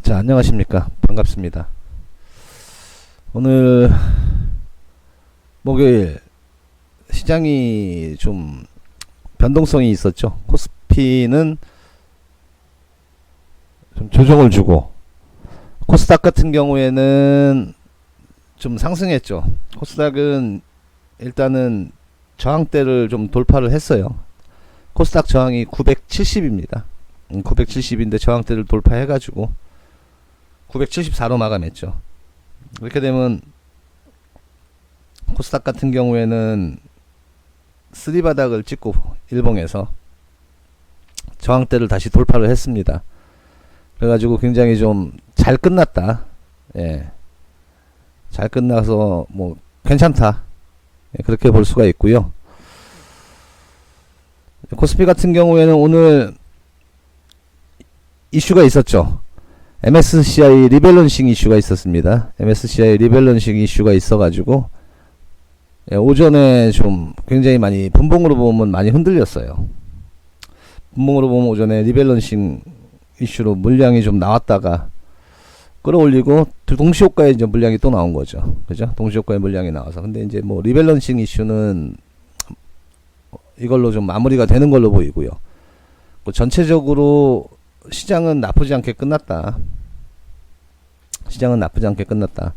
자, 안녕하십니까. 반갑습니다. 오늘 목요일 시장이 좀 변동성이 있었죠. 코스피는 좀 조정을 주고 코스닥 같은 경우에는 좀 상승했죠. 코스닥은 일단은 저항대를 좀 돌파를 했어요. 코스닥 저항이 970입니다. 970인데 저항대를 돌파해가지고 974로 마감했죠. 이렇게 되면 코스닥 같은 경우에는 쓰리바닥을 찍고 일봉에서 저항대를 다시 돌파를 했습니다. 그래가지고 굉장히 좀 잘 끝났다. 예. 잘 끝나서 뭐 괜찮다. 예, 그렇게 볼 수가 있고요. 코스피 같은 경우에는 오늘 이슈가 있었죠. MSCI 리밸런싱 이슈가 있었습니다. MSCI 리밸런싱 이슈가 있어가지고 예, 오전에 좀 굉장히 많이 분봉으로 보면 많이 흔들렸어요. 분봉으로 보면 오전에 리밸런싱 이슈로 물량이 좀 나왔다가 끌어올리고 동시효과에 이제 물량이 또 나온 거죠. 그죠? 동시효과에 물량이 나와서. 근데 이제 뭐 리밸런싱 이슈는 이걸로 좀 마무리가 되는 걸로 보이고요. 전체적으로 시장은 나쁘지 않게 끝났다. 시장은 나쁘지 않게 끝났다.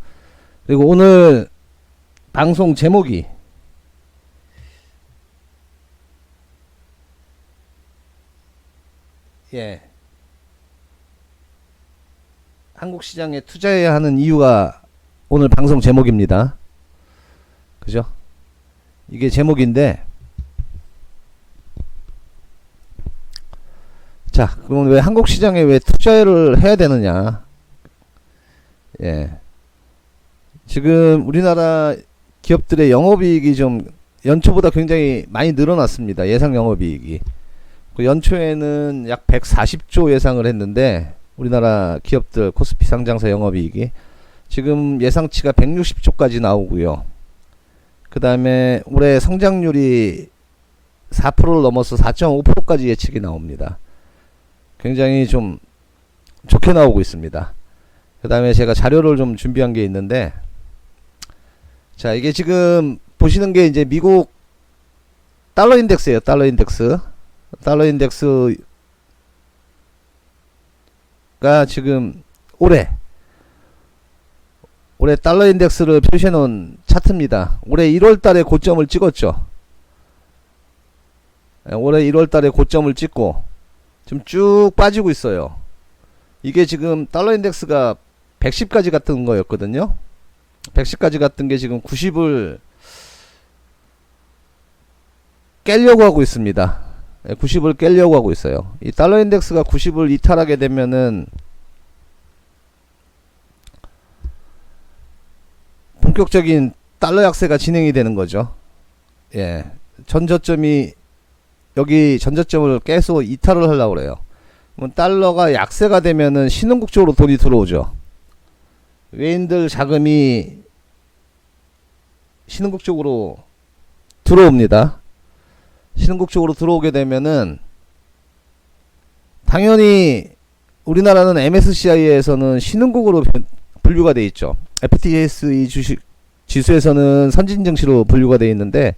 그리고 오늘 방송 제목이 예. 한국 시장에 투자해야 하는 이유가 오늘 방송 제목입니다. 그죠? 이게 제목인데 자, 그럼 왜 한국 시장에 왜 투자를 해야 되느냐? 예. 지금 우리나라 기업들의 영업이익이 좀 연초보다 굉장히 많이 늘어났습니다. 예상 영업이익이. 그 연초에는 약 140조 예상을 했는데 우리나라 기업들 코스피 상장사 영업이익이 지금 예상치가 160조까지 나오고요. 그 다음에 올해 성장률이 4%를 넘어서 4.5%까지 예측이 나옵니다. 굉장히 좀 좋게 나오고 있습니다. 그 다음에 제가 자료를 좀 준비한 게 있는데 자, 이게 지금 보시는 게 이제 미국 달러 인덱스예요. 달러 인덱스. 달러 인덱스가 지금 올해 달러 인덱스를 표시해 놓은 차트입니다. 올해 1월 달에 고점을 찍었죠. 올해 1월 달에 고점을 찍고 지금 쭉 빠지고 있어요. 이게 지금 달러 인덱스가 110까지 갔던 거였거든요. 110까지 갔던 게 지금 90을 깨려고 하고 있습니다. 90을 깨려고 하고 있어요. 이 달러 인덱스가 90을 이탈하게 되면은 본격적인 달러 약세가 진행이 되는 거죠. 예. 전저점이 여기 전저점을 깨서 이탈을 하려고 그래요. 그럼 달러가 약세가 되면은 신흥국 쪽으로 돈이 들어오죠. 외인들 자금이 신흥국 쪽으로 들어옵니다. 신흥국 쪽으로 들어오게 되면은 당연히 우리나라는 MSCI에서는 신흥국으로 분류가 돼 있죠. FTSE 주식 지수에서는 선진 증시로 분류가 돼 있는데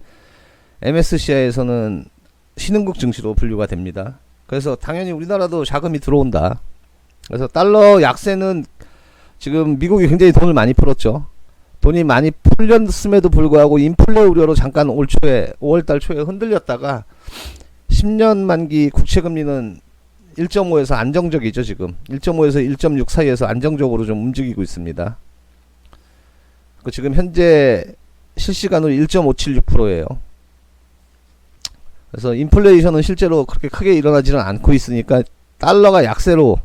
MSCI에서는 신흥국 증시로 분류가 됩니다. 그래서 당연히 우리나라도 자금이 들어온다. 그래서 달러 약세는 지금 미국이 굉장히 돈을 많이 풀었죠. 돈이 많이 풀렸음에도 불구하고 인플레 우려로 잠깐 올 초에 5월달 초에 흔들렸다가 10년 만기 국채금리는 1.5에서 안정적이죠. 지금 1.5에서 1.6 사이에서 안정적으로 좀 움직이고 있습니다. 지금 현재 실시간으로 1.576%예요. 그래서 인플레이션은 실제로 그렇게 크게 일어나지는 않고 있으니까 달러가 약세로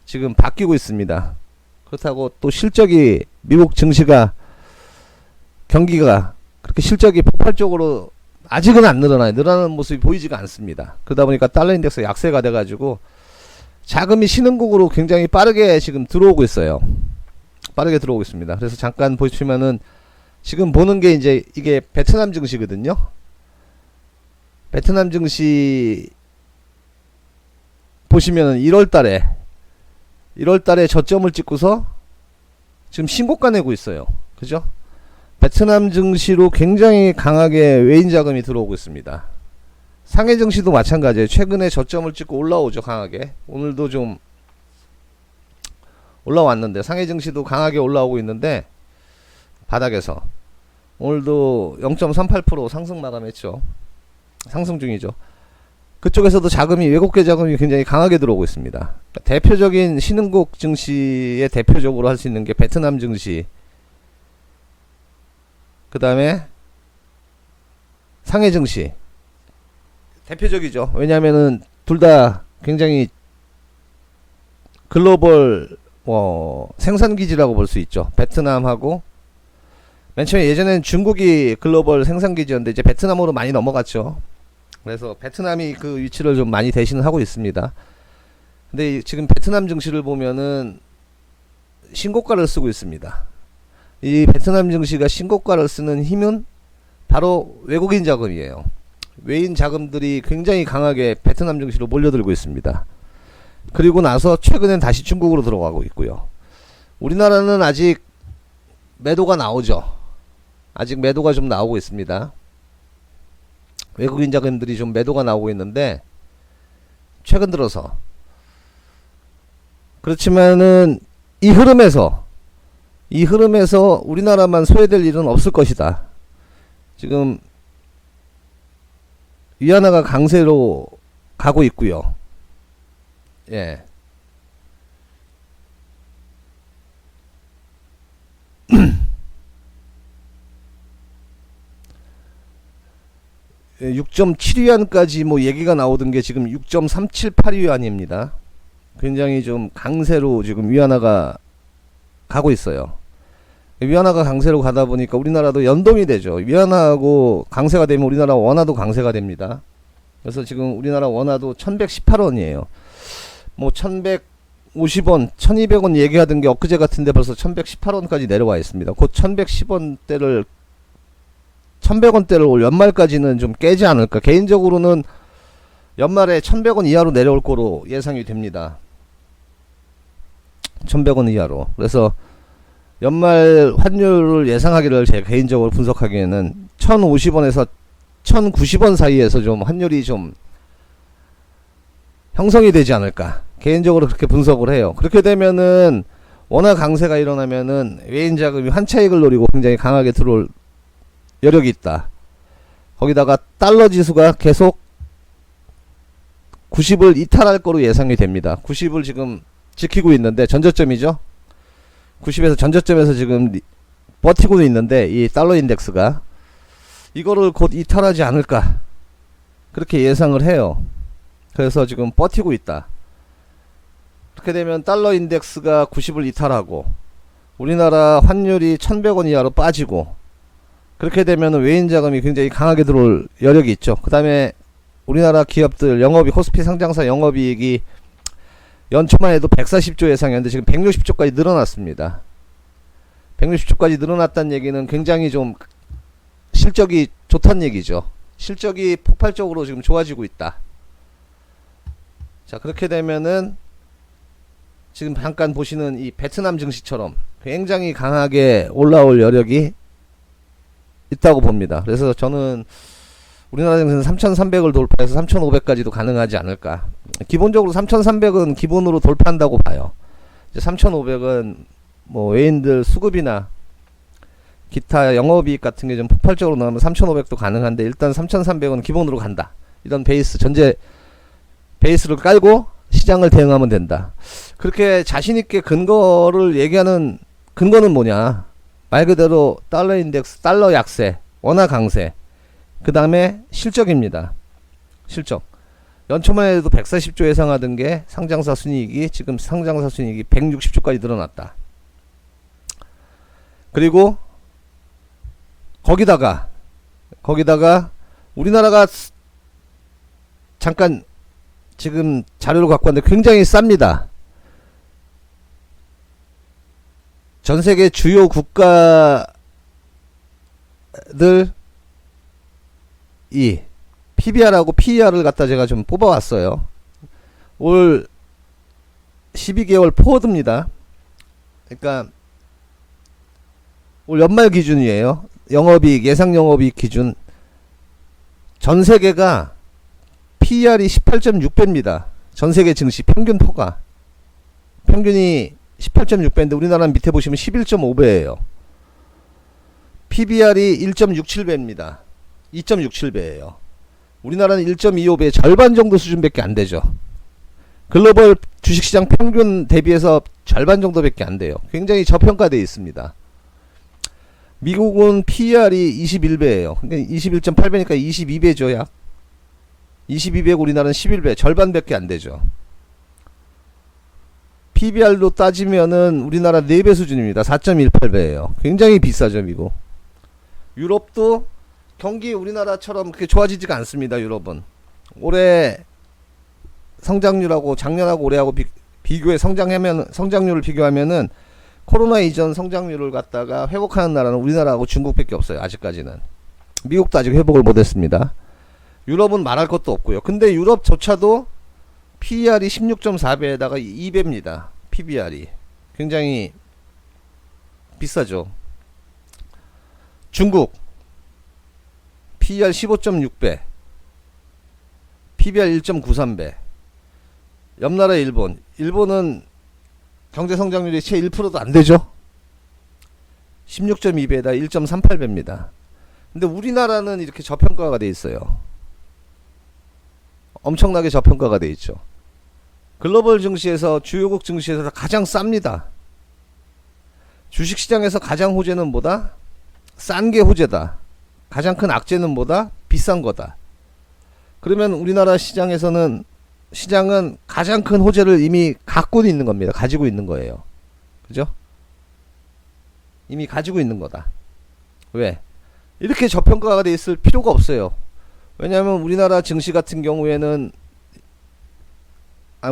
지금 바뀌고 있습니다. 그렇다고 또 실적이 미국 증시가 경기가 그렇게 실적이 폭발적으로 아직은 안 늘어나요. 늘어나는 모습이 보이지가 않습니다. 그러다 보니까 달러 인덱스 약세가 돼가지고 자금이 신흥국으로 굉장히 빠르게 지금 들어오고 있어요. 빠르게 들어오고 있습니다. 그래서 잠깐 보시면은 지금 보는 게 이제 이게 베트남 증시거든요. 베트남 증시 보시면은 1월 달에 1월달에 저점을 찍고서 지금 신고가 내고 있어요. 그죠? 베트남 증시로 굉장히 강하게 외인 자금이 들어오고 있습니다. 상해 증시도 마찬가지예요. 최근에 저점을 찍고 올라오죠. 강하게. 오늘도 좀 올라왔는데 상해 증시도 강하게 올라오고 있는데 바닥에서 오늘도 0.38% 상승 마감했죠. 상승 중이죠. 그쪽에서도 자금이, 외국계 자금이 굉장히 강하게 들어오고 있습니다. 그러니까 대표적인 신흥국 증시의 대표적으로 할 수 있는 게 베트남 증시, 그 다음에 상해 증시 대표적이죠. 왜냐하면은 둘 다 굉장히 글로벌 생산기지라고 볼 수 있죠. 베트남하고 맨 처음에 예전에는 중국이 글로벌 생산기지였는데 이제 베트남으로 많이 넘어갔죠. 그래서 베트남이 그 위치를 좀 많이 대신을 하고 있습니다. 근데 지금 베트남 증시를 보면은 신고가를 쓰고 있습니다. 이 베트남 증시가 신고가를 쓰는 힘은 바로 외국인 자금이에요. 외인 자금들이 굉장히 강하게 베트남 증시로 몰려들고 있습니다. 그리고 나서 최근엔 다시 중국으로 들어가고 있고요. 우리나라는 아직 매도가 나오죠. 아직 매도가 좀 나오고 있습니다. 외국인 자금들이 좀 매도가 나오고 있는데 최근 들어서, 그렇지만은 이 흐름에서 우리나라만 소외될 일은 없을 것이다. 지금 위안화가 강세로 가고 있고요. 예. 6.7위안까지 뭐 얘기가 나오던 게 지금 6.378위안입니다. 굉장히 좀 강세로 지금 위안화가 가고 있어요. 위안화가 강세로 가다 보니까 우리나라도 연동이 되죠. 위안화하고 강세가 되면 우리나라 원화도 강세가 됩니다. 그래서 지금 우리나라 원화도 1118원이에요. 뭐 1150원, 1200원 얘기하던 게 엊그제 같은데 벌써 1118원까지 내려와 있습니다. 곧 1110원대를 1100원대를 올 연말까지는 좀 깨지 않을까. 개인적으로는 연말에 1100원 이하로 내려올 거로 예상이 됩니다. 1100원 이하로. 그래서 연말 환율을 예상하기를 제가 개인적으로 분석하기에는 1050원에서 1090원 사이에서 좀 환율이 좀 형성이 되지 않을까. 개인적으로 그렇게 분석을 해요. 그렇게 되면은 원화 강세가 일어나면은 외인 자금이 환차익을 노리고 굉장히 강하게 들어올 여력이 있다. 거기다가 달러 지수가 계속 90을 이탈할 거로 예상이 됩니다. 90을 지금 지키고 있는데 전저점이죠. 90에서 전저점에서 지금 버티고 있는데 이 달러 인덱스가 이거를 곧 이탈하지 않을까 그렇게 예상을 해요. 그래서 지금 버티고 있다. 그렇게 되면 달러 인덱스가 90을 이탈하고 우리나라 환율이 1100원 이하로 빠지고, 그렇게 되면 외인 자금이 굉장히 강하게 들어올 여력이 있죠. 그 다음에 우리나라 기업들 영업이익, 코스피 상장사 영업이익이 연초만 해도 140조 예상이었는데 지금 160조까지 늘어났습니다. 160조까지 늘어났다는 얘기는 굉장히 좀 실적이 좋다는 얘기죠. 실적이 폭발적으로 지금 좋아지고 있다. 자, 그렇게 되면은 지금 잠깐 보시는 이 베트남 증시처럼 굉장히 강하게 올라올 여력이 있다고 봅니다. 그래서 저는 우리나라 증시는 3,300을 돌파해서 3,500까지도 가능하지 않을까. 기본적으로 3,300은 기본으로 돌파한다고 봐요. 이제 3,500은 뭐 외인들 수급이나 기타 영업이익 같은 게 좀 폭발적으로 나오면 3,500도 가능한데, 일단 3,300은 기본으로 간다. 이런 베이스, 전제 베이스를 깔고 시장을 대응하면 된다. 그렇게 자신있게 근거를 얘기하는 근거는 뭐냐. 말 그대로 달러 인덱스, 달러 약세, 원화 강세, 그 다음에 실적입니다. 실적. 연초만 해도 140조 예상하던 게 상장사 순이익이 지금 상장사 순이익이 160조까지 늘어났다. 그리고 거기다가 우리나라가 잠깐 지금 자료를 갖고 왔는데 굉장히 쌉니다. 전세계 주요 국가들 이 PBR하고 PER을 갖다 제가 좀 뽑아왔어요. 올 12개월 포워드입니다. 그러니까 올 연말 기준이에요. 영업이익, 예상 영업이익 기준. 전 세계가 PER이 18.6배입니다. 전 세계 증시 평균 포가. 평균이 18.6배인데 우리나라는 밑에 보시면 11.5배예요. PBR이 1.67배입니다. 2.67배예요. 우리나라는 1.25배, 절반 정도 수준밖에 안 되죠. 글로벌 주식시장 평균 대비해서 절반 정도밖에 안 돼요. 굉장히 저평가되어 있습니다. 미국은 PER이 21배예요. 그러니까 21.8배니까 22배죠, 약. 22배고 우리나라는 11배, 절반밖에 안 되죠. PBR로 따지면은 우리나라 4배 수준입니다. 4.18배예요. 굉장히 비싸죠, 미국. 유럽도 경기 우리나라처럼 그렇게 좋아지지가 않습니다. 유럽은 올해 성장률하고 작년하고 올해하고 비교해 성장률을 비교하면은 코로나 이전 성장률을 갖다가 회복하는 나라는 우리나라하고 중국밖에 없어요. 아직까지는. 미국도 아직 회복을 못했습니다. 유럽은 말할 것도 없고요. 근데 유럽조차도 PER이 16.4배에다가 2배입니다. PBR이 굉장히 비싸죠. 중국 PER 15.6배, PBR 1.93배. 옆나라 일본은 경제 성장률이 채 1%도 안 되죠. 16.2배에다 1.38배입니다. 근데 우리나라는 이렇게 저평가가 돼 있어요. 엄청나게 저평가가 돼 있죠. 글로벌 증시에서 주요국 증시에서 가장 쌉니다. 주식시장에서 가장 호재는 뭐다? 싼 게 호재다. 가장 큰 악재는 뭐다? 비싼 거다. 그러면 우리나라 시장은 가장 큰 호재를 이미 갖고 있는 겁니다. 가지고 있는 거예요. 그죠? 이미 가지고 있는 거다. 왜? 이렇게 저평가가 돼 있을 필요가 없어요. 왜냐하면 우리나라 증시 같은 경우에는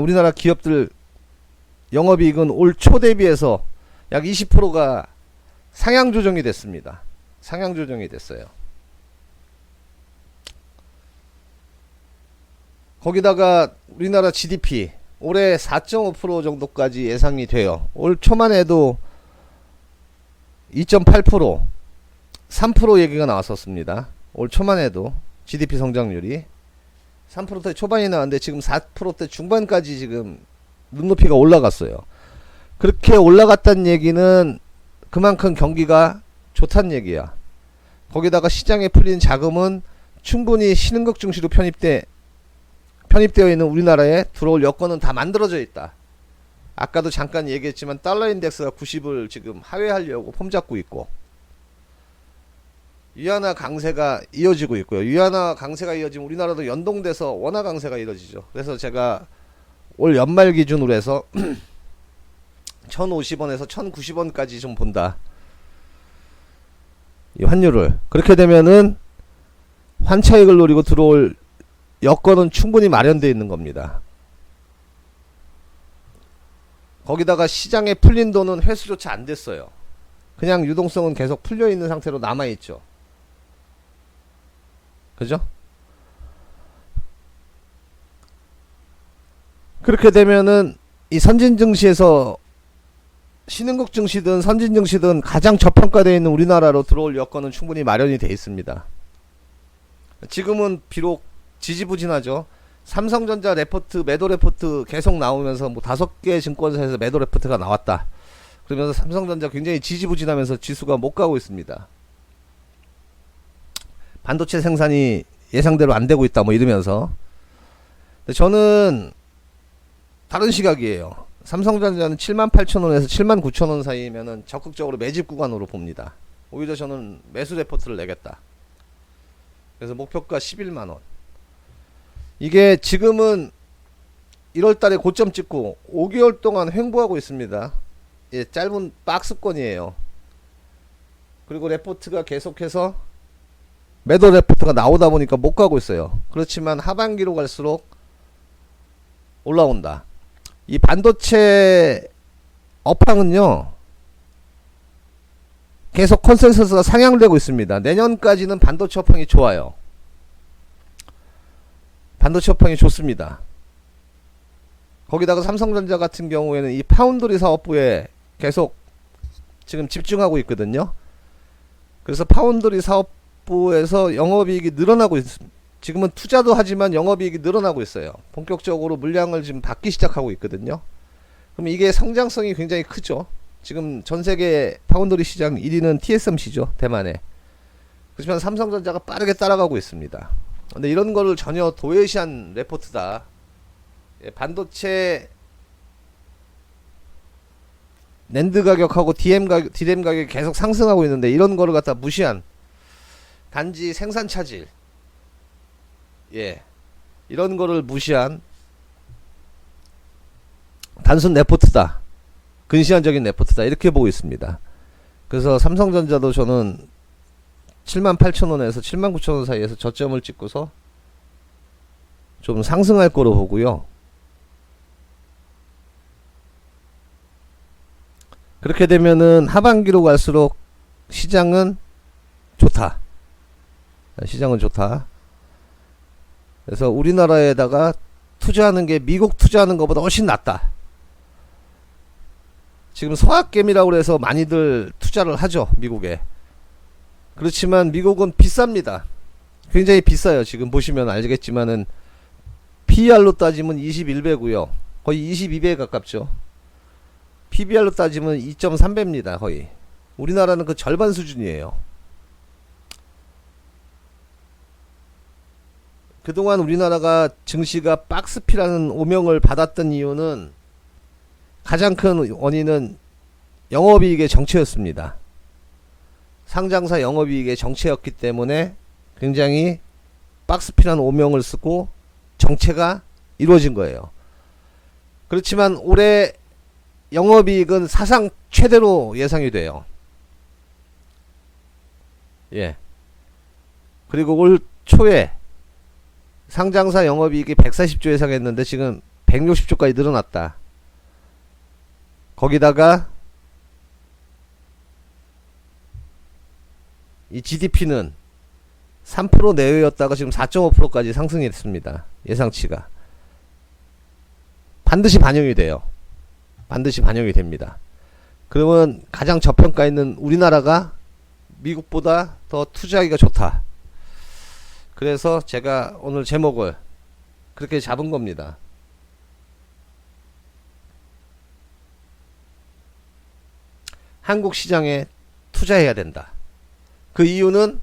우리나라 기업들 영업이익은 올 초 대비해서 약 20%가 상향 조정이 됐습니다. 상향 조정이 됐어요. 거기다가 우리나라 GDP 올해 4.5% 정도까지 예상이 돼요. 올 초만 해도 2.8%, 3% 얘기가 나왔었습니다. 올 초만 해도 GDP 성장률이 3%대 초반이 나왔는데 지금 4%대 중반까지 지금 눈높이가 올라갔어요. 그렇게 올라갔다는 얘기는 그만큼 경기가 좋다는 얘기야. 거기다가 시장에 풀린 자금은 충분히 신흥국 증시로 편입되어 있는 우리나라에 들어올 여건은 다 만들어져 있다. 아까도 잠깐 얘기했지만 달러 인덱스가 90을 지금 하회하려고 폼잡고 있고, 위안화 강세가 이어지고 있고요. 위안화 강세가 이어지면 우리나라도 연동돼서 원화 강세가 이어지죠. 그래서 제가 올 연말 기준으로 해서 1050원에서 1090원까지 좀 본다. 이 환율을. 그렇게 되면은 환차익을 노리고 들어올 여건은 충분히 마련되어 있는 겁니다. 거기다가 시장에 풀린 돈은 회수조차 안 됐어요. 그냥 유동성은 계속 풀려 있는 상태로 남아 있죠. 그죠? 그렇게 되면은 이 선진 증시에서 신흥국 증시든 선진 증시든 가장 저평가되어 있는 우리나라로 들어올 여건은 충분히 마련이 되어 있습니다. 지금은 비록 지지부진하죠. 삼성전자 레포트, 매도 레포트 계속 나오면서 뭐 5개 증권사에서 매도 레포트가 나왔다. 그러면서 삼성전자 굉장히 지지부진하면서 지수가 못 가고 있습니다. 반도체 생산이 예상대로 안 되고 있다 뭐 이러면서. 근데 저는 다른 시각이에요. 삼성전자는 78,000원에서 79,000원 사이면은 적극적으로 매집 구간으로 봅니다. 오히려 저는 매수 레포트를 내겠다. 그래서 목표가 11만원. 이게 지금은 1월달에 고점 찍고 5개월 동안 횡보하고 있습니다. 예, 짧은 박스권이에요. 그리고 레포트가 계속해서 매도 레포트가 나오다 보니까 못 가고 있어요. 그렇지만 하반기로 갈수록 올라온다. 이 반도체 업황은요 계속 컨센서스가 상향되고 있습니다. 내년까지는 반도체 업황이 좋아요. 반도체 업황이 좋습니다. 거기다가 삼성전자 같은 경우에는 이 파운드리 사업부에 계속 지금 집중하고 있거든요. 그래서 파운드리 사업부에서 영업이익이 늘어나고 지금은 투자도 하지만 영업이익이 늘어나고 있어요. 본격적으로 물량을 지금 받기 시작하고 있거든요. 그럼 이게 성장성이 굉장히 크죠. 지금 전세계 파운드리 시장 1위는 TSMC죠. 대만에. 그렇지만 삼성전자가 빠르게 따라가고 있습니다. 근데 이런 거를 전혀 도외시한 레포트다. 반도체 낸드 가격하고 디램 가격이 계속 상승하고 있는데 이런 거를 갖다 무시한 단지 생산 차질, 이런 거를 무시한 단순 레포트다. 근시안적인 레포트다. 이렇게 보고 있습니다. 그래서 삼성전자도 저는 78,000원에서 79,000원 사이에서 저점을 찍고서 좀 상승할 거로 보고요. 그렇게 되면은 하반기로 갈수록 시장은 좋다. 시장은 좋다. 그래서 우리나라에다가 투자하는 게 미국 투자하는 것보다 훨씬 낫다. 지금 서학개미라고 해서 많이들 투자를 하죠. 미국에. 그렇지만 미국은 비쌉니다. 굉장히 비싸요. 지금 보시면 알겠지만은 PER로 따지면 21배고요. 거의 22배 가깝죠. PBR로 따지면 2.3배입니다. 거의. 우리나라는 그 절반 수준이에요. 그동안 우리나라가 증시가 박스피라는 오명을 받았던 이유는 가장 큰 원인은 영업이익의 정체였습니다. 상장사 영업이익의 정체였기 때문에 굉장히 박스피라는 오명을 쓰고 정체가 이루어진 거예요. 그렇지만 올해 영업이익은 사상 최대로 예상이 돼요. 그리고 올 초에 상장사 영업이익이 140조 예상했는데 지금 160조까지 늘어났다. 거기다가 이 GDP는 3% 내외였다가 지금 4.5%까지 상승했습니다. 예상치가. 반드시 반영이 돼요. 반드시 반영이 됩니다. 그러면 가장 저평가 있는 우리나라가 미국보다 더 투자하기가 좋다. 그래서 제가 오늘 제목을 그렇게 잡은 겁니다. 한국 시장에 투자해야 된다. 그 이유는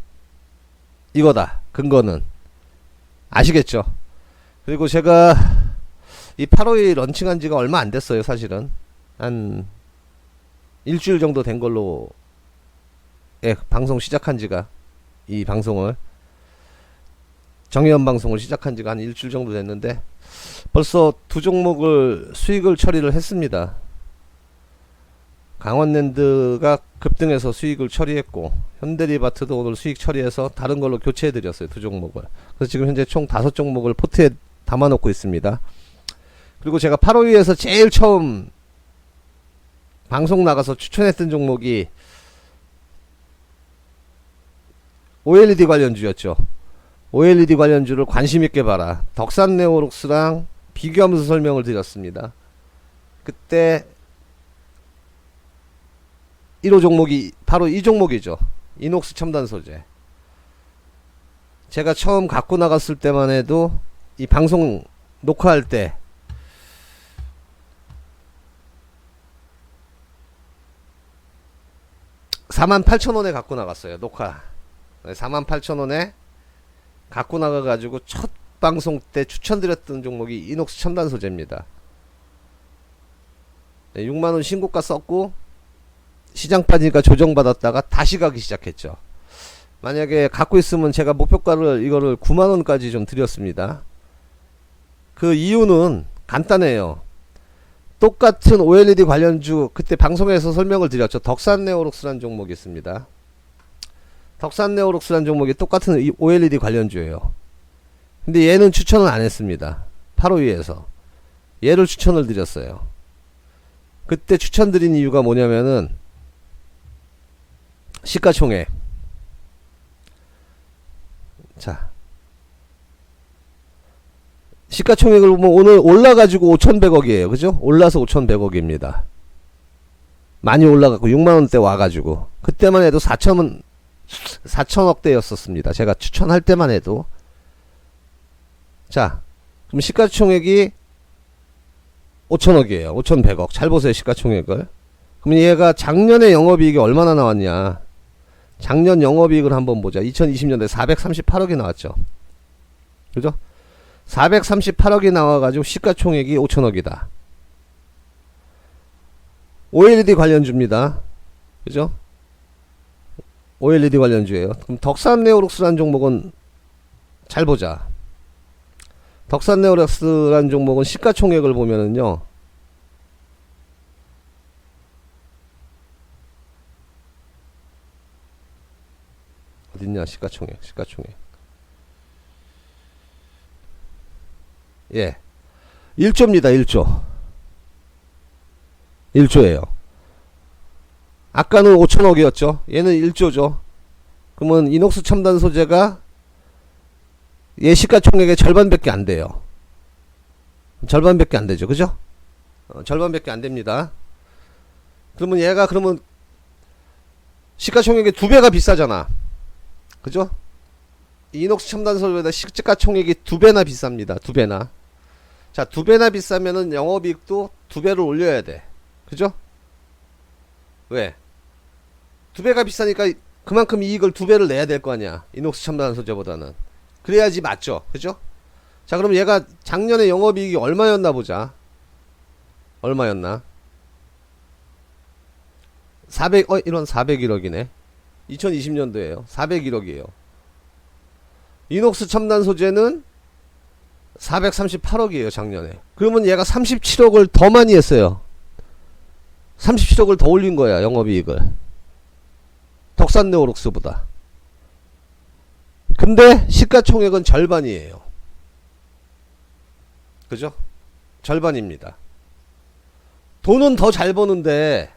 이거다. 근거는 아시겠죠? 그리고 제가 이 8호에 런칭한 지가 얼마 안 됐어요. 사실은 한 일주일 정도 된 걸로 방송 시작한 지가, 이 방송을 정의연 방송을 시작한 지가 한 일주일 정도 됐는데 벌써 두 종목을 수익을 처리를 했습니다. 강원랜드가 급등해서 수익을 처리했고 현대리바트도 오늘 수익 처리해서 다른 걸로 교체해 드렸어요. 두 종목을. 그래서 지금 현재 총 5종목을 포트에 담아 놓고 있습니다. 그리고 제가 8호위에서 제일 처음 방송 나가서 추천했던 종목이 OLED 관련주였죠. OLED 관련주를 관심있게 봐라. 덕산네오록스랑 비교하면서 설명을 드렸습니다. 그때 1호 종목이 바로 이 종목이죠. 이녹스 첨단 소재. 제가 처음 갖고 나갔을 때만 해도 이 방송 녹화할 때 48,000원에 갖고 나갔어요. 녹화 48,000원에 갖고 나가가지고 첫 방송 때 추천드렸던 종목이 이녹스 첨단 소재입니다. 6만원 신고가 썼고 시장 빠지니까 조정받았다가 다시 가기 시작했죠. 만약에 갖고 있으면 제가 목표가를 이거를 9만원까지 좀 드렸습니다. 그 이유는 간단해요. 똑같은 OLED 관련주 그때 방송에서 설명을 드렸죠. 덕산네오록스라는 종목이 있습니다. 덕산네오록스라는 종목이 똑같은 OLED 관련주예요. 근데 얘는 추천을 안 했습니다. 8호위에서 얘를 추천을 드렸어요. 그때 추천드린 이유가 뭐냐면은 시가총액, 자 시가총액을 보면 오늘 올라가지고 5,100억이에요. 그죠? 올라서 5,100억입니다. 많이 올라갔고 6만원대 와가지고 그때만 해도 4천억대였었습니다. 제가 추천할 때만 해도. 자, 그럼 시가총액이 5천억이에요. 5,100억. 잘 보세요, 시가총액을. 그럼 얘가 작년에 영업이익이 얼마나 나왔냐. 작년 영업이익을 한번 보자. 2020년도에 438억이 나왔죠. 그죠? 438억이 나와가지고 시가총액이 5천억이다. OLED 관련주입니다. 그죠? OLED 관련주예요. 그럼 덕산네오록스라는 종목은 잘 보자. 덕산네오록스라는 종목은 시가총액을 보면은요. 어딨냐, 시가총액. 예. 1조입니다, 1조. 1조예요. 아까는 5천억이었죠. 얘는 1조죠. 그러면 이녹스 첨단 소재가 얘 시가총액의 절반밖에 안 돼요. 절반밖에 안 되죠. 그죠? 절반밖에 안 됩니다. 그러면 얘가 그러면 시가총액의 2배가 비싸잖아. 그죠? 이녹스 첨단 소재보다 시가총액이 2배나 비쌉니다. 2배나. 자, 2배나 비싸면은 영업이익도 2배를 올려야 돼. 그죠? 왜? 2배가 비싸니까 그만큼 이익을 2배를 내야 될 거 아니야. 이녹스 첨단 소재보다는. 그래야지 맞죠. 그죠? 자, 그럼 얘가 작년에 영업이익이 얼마였나 보자. 얼마였나? 이런 401억이네. 2020년도에요. 401억이에요. 이녹스 첨단 소재는 438억이에요, 작년에. 그러면 얘가 37억을 더 많이 했어요. 37억을 더 올린 거야, 영업이익을. 덕산네오록스보다. 근데 시가총액은 절반이에요. 그죠? 절반입니다. 돈은 더 잘 버는데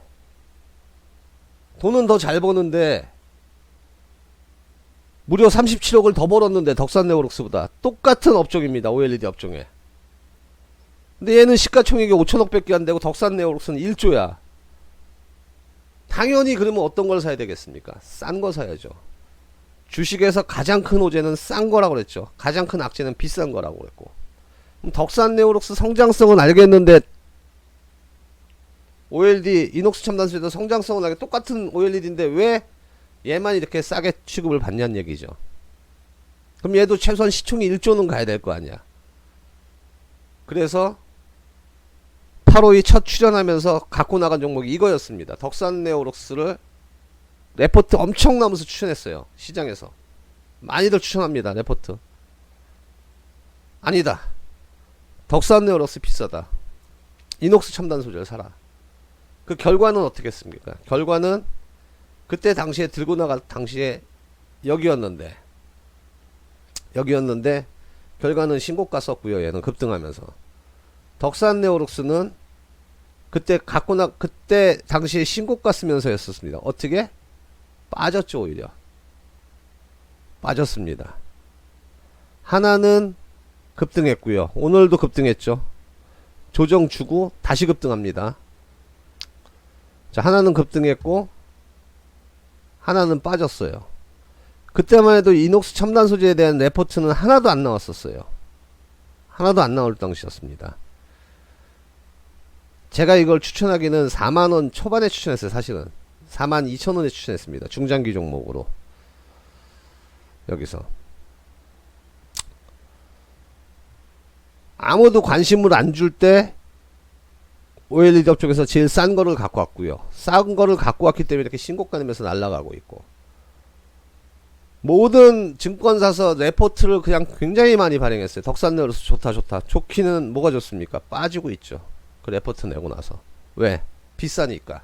무려 37억을 더 벌었는데 덕산네오록스보다 똑같은 업종입니다. OLED 업종에. 근데 얘는 시가총액이 5천억 밖에 안 되고 덕산네오록스는 1조야. 당연히 그러면 어떤 걸 사야 되겠습니까? 싼 거 사야죠. 주식에서 가장 큰 호재는 싼 거라고 그랬죠. 가장 큰 악재는 비싼 거라고 그랬고. 그럼 덕산네오록스 성장성은 알겠는데 OLED 이녹스 첨단소재도 성장성은 알게 똑같은 OLED인데 왜 얘만 이렇게 싸게 취급을 받냐는 얘기죠. 그럼 얘도 최소한 시총이 1조는 가야 될 거 아니야. 그래서 8호이 첫 출연하면서 갖고 나간 종목이 이거였습니다. 덕산네오록스를 레포트 엄청 나면서 추천했어요. 시장에서. 많이들 추천합니다. 레포트. 아니다. 덕산네오록스 비싸다. 이녹스 첨단 소재를 사라. 그 결과는 어떻게 했습니까? 결과는 그때 당시에 들고 나갈 당시에 여기였는데 결과는 신고가 썼고요. 얘는 급등하면서. 덕산네오록스는 그때 당시에 신고가 쓰면서 했었습니다. 어떻게? 빠졌죠. 오히려 빠졌습니다. 하나는 급등했고요. 오늘도 급등했죠. 조정 주고 다시 급등합니다. 자, 하나는 급등했고 하나는 빠졌어요. 그때만 해도 이녹스 첨단 소재에 대한 레포트는 하나도 안 나왔었어요. 하나도 안 나올 당시였습니다. 제가 이걸 추천하기는 4만원 초반에 추천했어요. 사실은 42,000원에 추천했습니다. 중장기 종목으로. 여기서 아무도 관심을 안 줄 때 OLED 업종에서 제일 싼 거를 갖고 왔고요. 싼 거를 갖고 왔기 때문에 이렇게 신고가 내면서 날아가고 있고, 모든 증권사서 레포트를 그냥 굉장히 많이 발행했어요. 덕산네오록스 좋다. 좋기는 뭐가 좋습니까? 빠지고 있죠. 그 레포트 내고 나서. 왜? 비싸니까.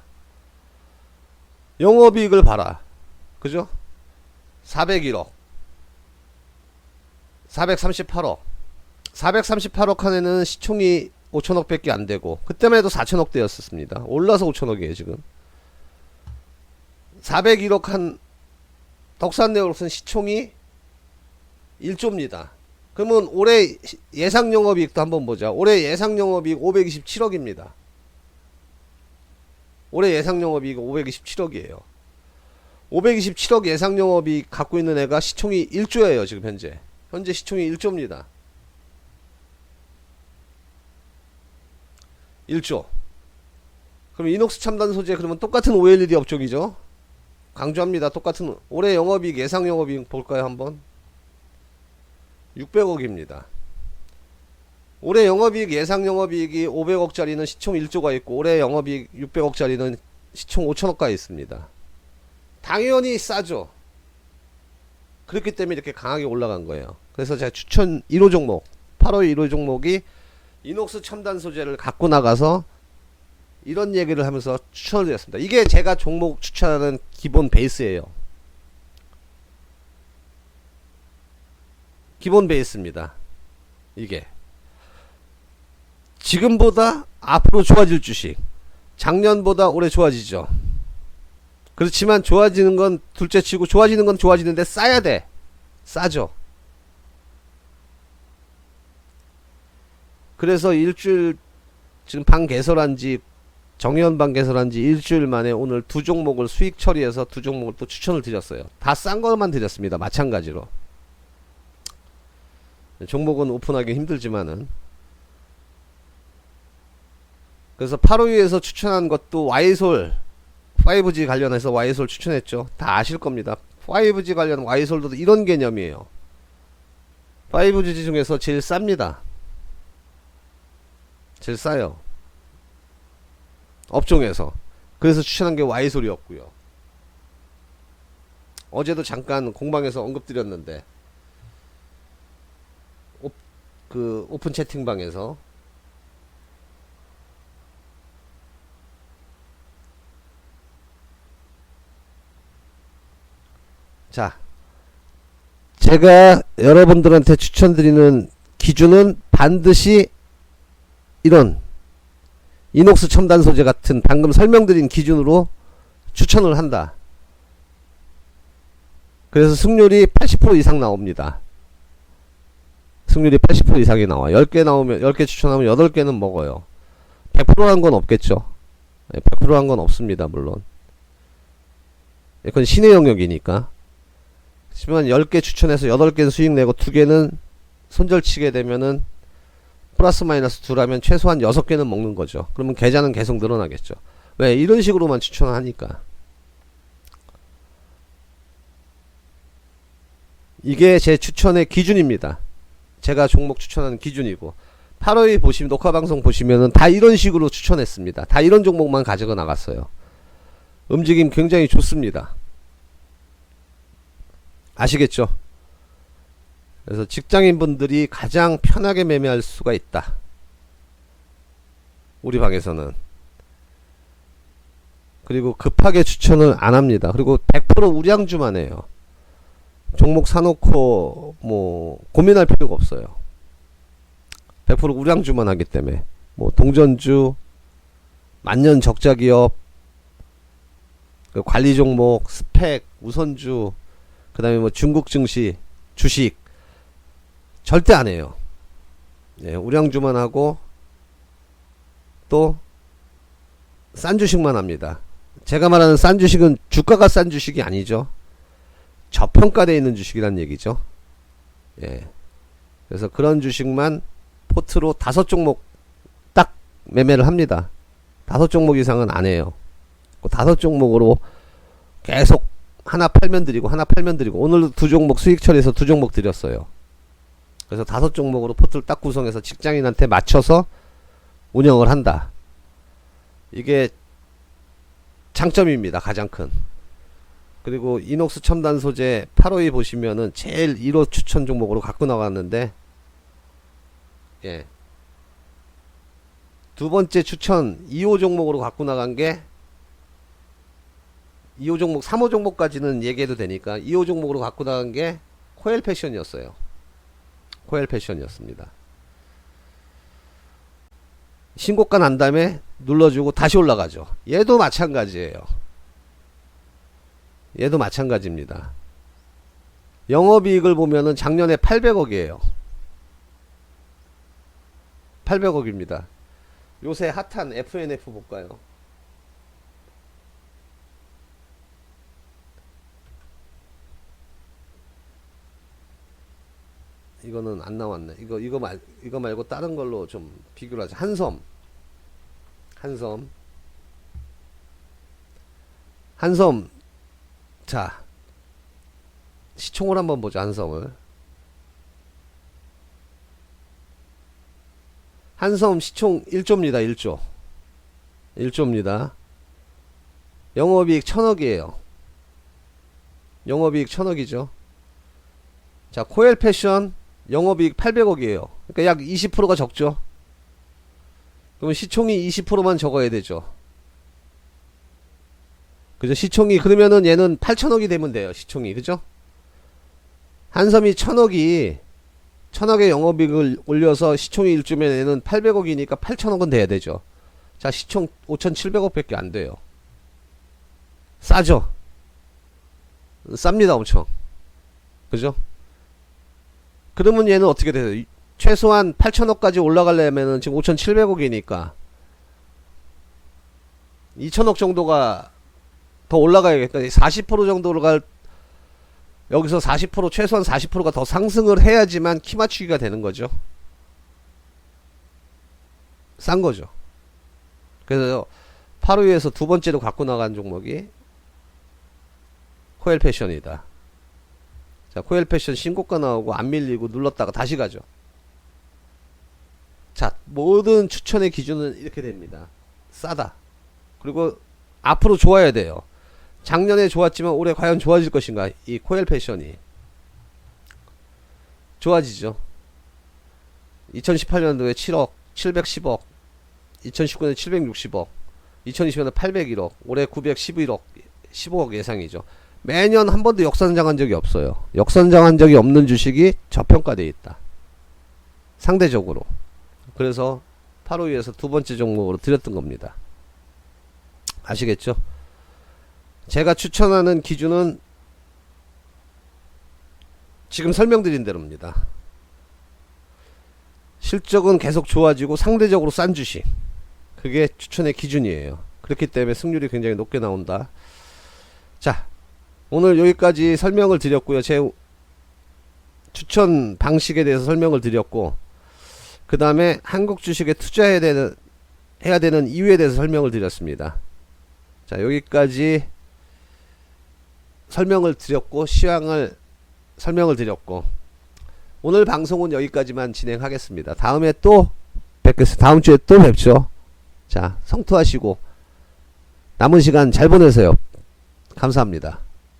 영업이익을 봐라. 그죠? 401억 438억 438억 칸에는 시총이 5천억 밖에 안 되고, 그때만 해도 4천억 대였었습니다. 올라서 5천억이에요 지금. 401억 한 덕산네오록스는 시총이 1조입니다. 그러면 올해 예상 영업이익도 한번 보자. 올해 예상 영업이익 527억입니다. 올해 예상 영업이익 527억이에요. 527억 예상 영업이익 갖고 있는 애가 시총이 1조예요. 지금 현재 시총이 1조입니다. 1조. 그럼 이녹스 첨단 소재 그러면 똑같은 OLED 업종이죠. 강조합니다. 똑같은 올해 영업이익 예상 영업이익 볼까요 한번. 600억입니다. 올해 영업이익 예상 영업이익이 500억짜리는 시총 1조가 있고 올해 영업이익 600억짜리는 시총 5천억가 있습니다. 당연히 싸죠. 그렇기 때문에 이렇게 강하게 올라간 거예요. 그래서 제가 추천 1호 종목 8월 1호 종목이 이녹스 첨단 소재를 갖고 나가서 이런 얘기를 하면서 추천을 드렸습니다. 이게 제가 종목 추천하는 기본 베이스예요. 기본 베이스입니다. 이게 지금보다 앞으로 좋아질 주식, 작년보다 올해 좋아지죠. 그렇지만 좋아지는 건 둘째치고 좋아지는 건 좋아지는데 싸야 돼. 싸죠. 그래서 일주일 지금 방 개설한지 정의연방 개설한지 일주일 만에 오늘 두 종목을 수익 처리해서 두 종목을 또 추천을 드렸어요. 다 싼 것만 드렸습니다. 마찬가지로. 종목은 오픈하기 힘들지만은. 그래서 8호위에서 추천한 것도 와이솔 5G 관련해서 와이솔 추천했죠. 다 아실 겁니다. 5G 관련 와이솔도 이런 개념이에요. 5G 중에서 제일 쌉니다. 제일 싸요. 업종에서. 그래서 추천한 게 와이솔이었고요. 어제도 잠깐 공방에서 언급드렸는데 오픈 채팅방에서 자, 제가 여러분들한테 추천드리는 기준은 반드시 이런 이녹스 첨단 소재 같은 방금 설명드린 기준으로 추천을 한다. 그래서 승률이 80% 이상 나옵니다. 승률이 80% 이상이 나와. 10개 나오면 10개 추천하면 8개는 먹어요. 100%한 건 없겠죠. 100%한 건 없습니다. 물론. 그건 신의 영역이니까. 하지만 10개 추천해서 8개는 수익 내고 2개는 손절치게 되면은 플러스 마이너스 2라면 최소한 6개는 먹는 거죠. 그러면 계좌는 계속 늘어나겠죠. 왜? 이런 식으로만 추천을 하니까. 이게 제 추천의 기준입니다. 제가 종목 추천하는 기준이고 8월 보시면 녹화방송 보시면은 다 이런 식으로 추천했습니다. 다 이런 종목만 가지고 나갔어요. 움직임 굉장히 좋습니다. 아시겠죠? 그래서 직장인분들이 가장 편하게 매매할 수가 있다. 우리 방에서는. 그리고 급하게 추천을 안 합니다. 그리고 100% 우량주만 해요. 종목 사놓고 뭐 고민할 필요가 없어요. 100% 우량주만 하기 때문에 뭐 동전주, 만년 적자기업, 관리 종목, 스펙, 우선주, 그 다음에 뭐 중국 증시, 주식 절대 안 해요. 예, 우량주만 하고 또 싼 주식만 합니다. 제가 말하는 싼 주식은 주가가 싼 주식이 아니죠. 저평가되어 있는 주식이란 얘기죠. 예. 그래서 그런 주식만 포트로 5종목 딱 매매를 합니다. 5종목 이상은 안 해요. 그 5종목으로 계속 하나 팔면 드리고 하나 팔면 드리고 오늘도 2종목 수익 처리해서 2종목 드렸어요. 그래서 5종목으로 포트를 딱 구성해서 직장인한테 맞춰서 운영을 한다. 이게 장점입니다. 가장 큰. 그리고 이녹스 첨단 소재 8호에 보시면은 제일 1호 추천 종목으로 갖고 나왔는데, 예. 두 번째 추천 2호 종목으로 갖고 나간 게 2호 종목, 3호 종목까지는 얘기해도 되니까 2호 종목으로 갖고 나간 게 코엘 패션이었어요. 코엘 패션이었습니다. 신고가 난 다음에 눌러주고 다시 올라가죠. 얘도 마찬가지예요. 얘도 마찬가지입니다. 영업이익을 보면은 작년에 800억이에요. 800억입니다. 요새 핫한 FNF 볼까요? 이거는 안 나왔네. 이거 말고 다른 걸로 좀 비교를 하자. 한섬. 자, 시총을 한번 보자. 한섬 시총 1조입니다. 1조입니다. 영업이익 1000억이에요. 영업이익 1000억이죠. 자, 코엘 패션 영업이익 800억이에요. 그러니까 약 20%가 적죠. 그러면 시총이 20%만 적어야 되죠. 그죠? 시총이 그러면은 얘는 8천억이 되면 돼요. 시총이. 그죠? 한섬이 1000억의 영업이익을 올려서 시총이 1조면 얘는 800억이니까 8천억은 돼야 되죠. 자, 시총 5,700억 밖에 안 돼요. 싸죠? 쌉니다, 엄청. 그죠? 그러면 얘는 어떻게 돼요? 최소한 8천억까지 올라가려면은 지금 5,700억이니까 2천억 정도가 더 올라가야겠다. 40% 정도로 여기서 40% 최소한 40%가 더 상승을 해야지만 키 맞추기가 되는 거죠. 싼 거죠. 그래서 8위에서 두 번째로 갖고 나간 종목이 코엘 패션이다. 자, 코엘 패션 신고가 나오고 안 밀리고 눌렀다가 다시 가죠. 자, 모든 추천의 기준은 이렇게 됩니다. 싸다. 그리고 앞으로 좋아야 돼요. 작년에 좋았지만 올해 과연 좋아질 것인가? 이 코엘 패션이 좋아지죠. 2018년도에 7억, 710억, 2019년에 760억, 2020년에 801억, 올해 911억, 15억 예상이죠. 매년 한 번도 역선장한 적이 없어요. 역선장한 적이 없는 주식이 저평가되어 있다. 상대적으로. 그래서 8호위에서 두 번째 종목으로 드렸던 겁니다. 아시겠죠? 제가 추천하는 기준은 지금 설명드린 대로입니다. 실적은 계속 좋아지고 상대적으로 싼 주식. 그게 추천의 기준이에요. 그렇기 때문에 승률이 굉장히 높게 나온다. 자, 오늘 여기까지 설명을 드렸고요. 제 추천 방식에 대해서 설명을 드렸고, 그 다음에 한국 주식에 투자해야 되는 이유에 대해서 설명을 드렸습니다. 자, 여기까지 설명을 드렸고, 시황을 설명을 드렸고, 오늘 방송은 여기까지만 진행하겠습니다. 다음에 또 뵙겠습니다. 다음 주에 또 뵙죠. 자, 성투하시고 남은 시간 잘 보내세요. 감사합니다.